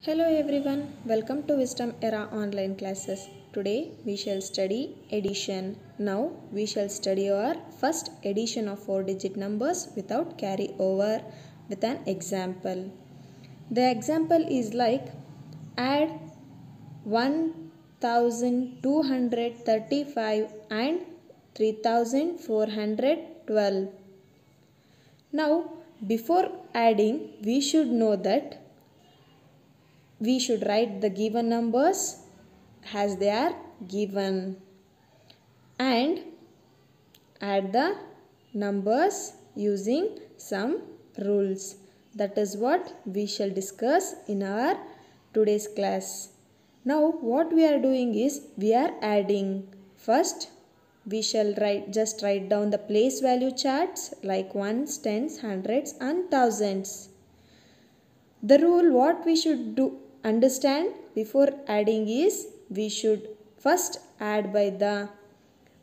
Hello everyone, welcome to Wisdom Era online classes. Today we shall study addition. Now we shall study our first addition of 4-digit numbers without carry over with an example. The example is like add 1235 and 3412. Now before adding we should know that we should write the given numbers as they are given and add the numbers using some rules. That is what we shall discuss in our today's class. Now what we are doing is we are adding. First we shall write down the place value charts like ones, tens, hundreds and thousands. The rule what we should understand before adding is we should first add by the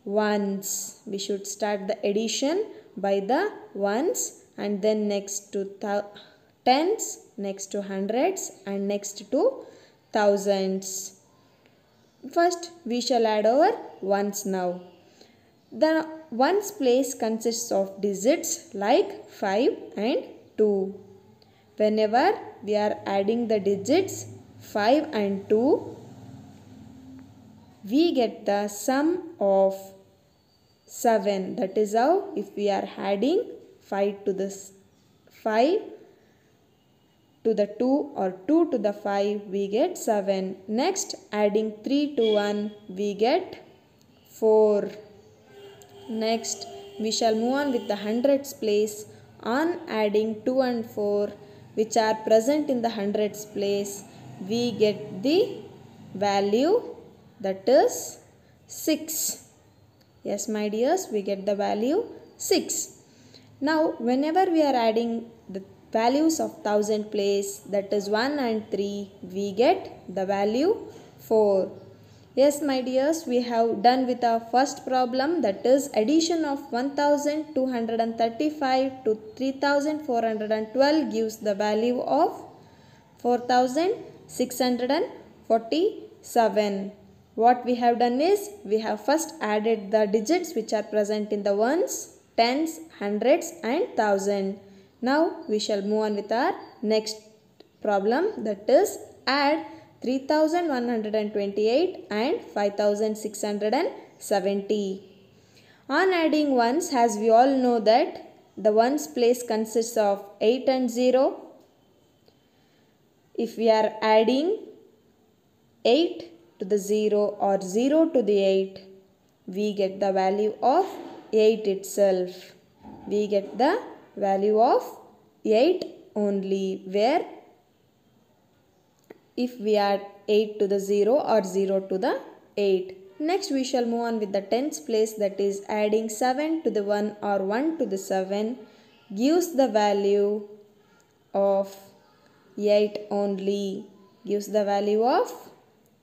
ones. We should start the addition by the ones and then next to tens, next to hundreds and next to thousands. First we shall add our ones now. The ones place consists of digits like 5 and 2. Whenever we are adding the digits 5 and 2, we get the sum of 7. That is how if we are adding 5 to the 5 to the 2 or 2 to the 5, we get 7. Next, adding 3 to 1, we get 4. Next, we shall move on with the hundreds place. On adding 2 and 4, which are present in the hundreds place, we get the value that is 6. Yes, my dears, we get the value 6. Now, whenever we are adding the values of thousand place, that is 1 and 3, we get the value 4. Yes, my dears, we have done with our first problem, that is addition of 1235 to 3412 gives the value of 4647. What we have done is we have first added the digits which are present in the ones, tens, hundreds and thousand. Now we shall move on with our next problem, that is add 3128 and 5670. On adding ones, as we all know that the ones place consists of 8 and 0. If we are adding 8 to the 0 or 0 to the 8, we get the value of 8 itself. We get the value of 8 only, where if we add 8 to the 0 or 0 to the 8. Next we shall move on with the tens place, that is adding 7 to the 1 or 1 to the 7 gives the value of 8 only. Gives the value of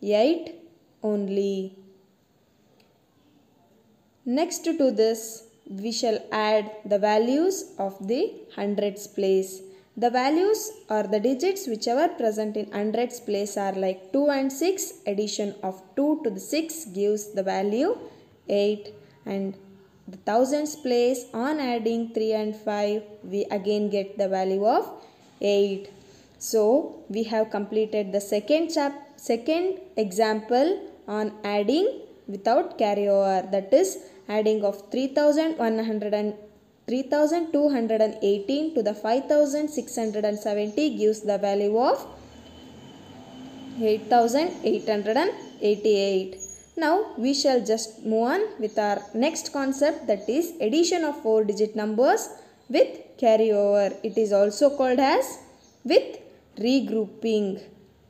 8 only. Next to this we shall add the values of the hundreds place. The values or the digits whichever present in hundreds place are like 2 and 6. Addition of 2 to the 6 gives the value 8. And the thousands place, on adding 3 and 5, we again get the value of 8. So we have completed the second example on adding without carryover, that is adding of 3218 to the 5670 gives the value of 8888. Now we shall just move on with our next concept, that is addition of 4-digit numbers with carryover. It is also called as with regrouping.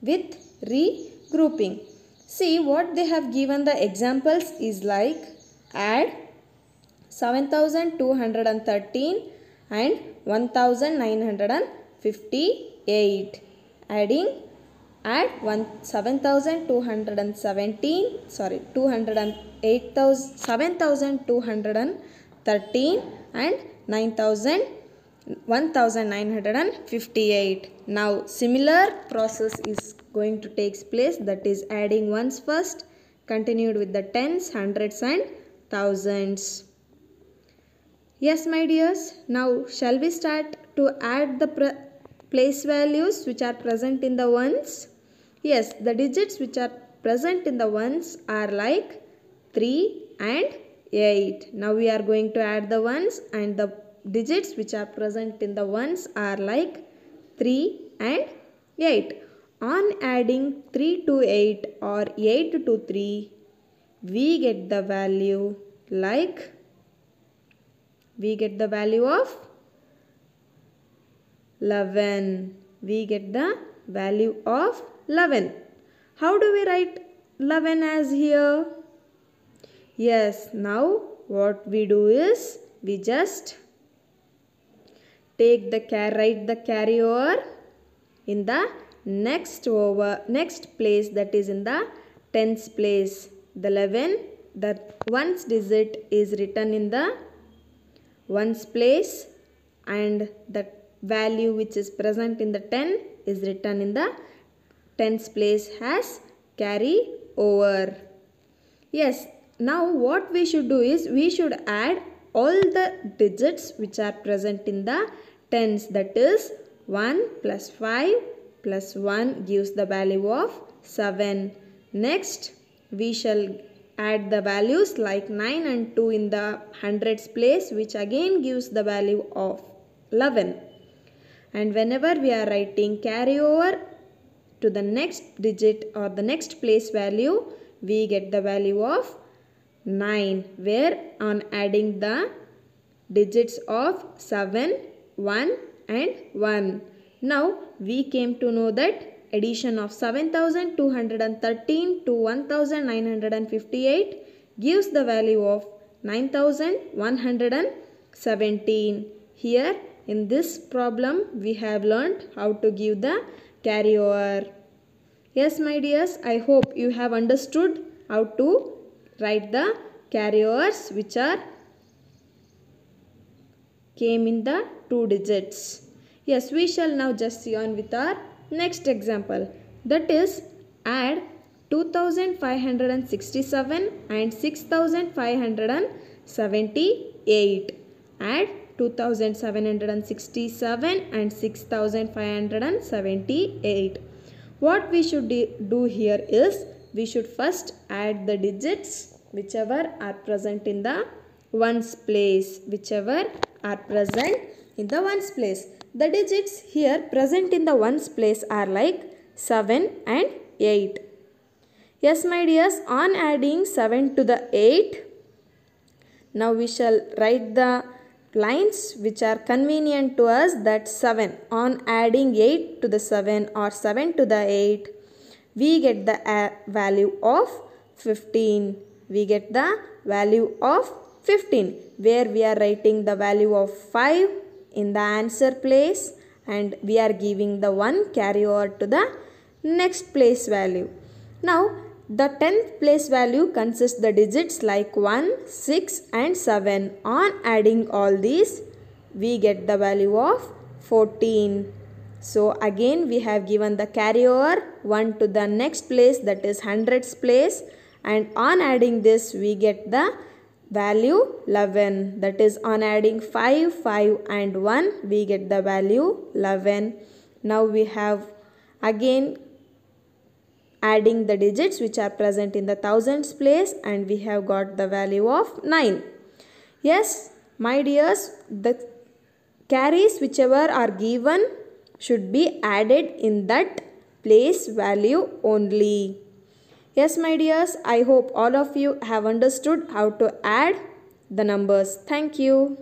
With regrouping. See what they have given the examples is like add 7213 and 1958. Add 7213 and 9000 1958. Now similar process is going to take place, that is adding ones first, continued with the tens, hundreds and thousands. Yes my dears, now shall we start to add the place values which are present in the ones? Yes, the digits which are present in the ones are like 3 and 8. Now we are going to add the ones, and the digits which are present in the ones are like 3 and 8. On adding 3 to 8 or 8 to 3, we get the value like, we get the value of 11. We get the value of 11. How do we write 11 as here? Yes, now what we do is we just take the write the carryover in the next place, that is in the tens place. The 11, the ones digit is written in the ones place, and the value which is present in the 10 is written in the tens place as carry over. Yes, now what we should do is we should add all the digits which are present in the tens, that is 1 plus 5 plus 1 gives the value of 7. Next we shall add the values like 9 and 2 in the hundreds place, which again gives the value of 11. And whenever we are writing carryover to the next digit or the next place value, we get the value of 9, where on adding the digits of 7, 1 and 1. Now we came to know that addition of 7213 to 1958 gives the value of 9117. Here in this problem we have learnt how to give the carryover. Yes my dears, I hope you have understood how to write the carryovers which are came in the 2 digits. Yes, we shall now just see on with our next example, that is add 2567 and 6578. Add 2767 and 6578. What we should do here is we should first add the digits whichever are present in the ones place, whichever are present in the ones place. The digits here present in the ones place are like 7 and 8. Yes my dears, on adding 7 to the 8, now we shall write the lines which are convenient to us, that 7. On adding 8 to the 7 or 7 to the 8, we get the value of 15. We get the value of 15, where we are writing the value of 5 in the answer place, and we are giving the 1 carryover to the next place value. Now the 10th place value consists the digits like 1, 6 and 7. On adding all these, we get the value of 14. So again we have given the carryover 1 to the next place, that is hundreds place, and on adding this we get the value 11, that is on adding 5, 5 and 1 we get the value 11. Now we have again adding the digits which are present in the thousands place, and we have got the value of 9. Yes my dears, the carries whichever are given should be added in that place value only. Yes my dears, I hope all of you have understood how to add the numbers. Thank you.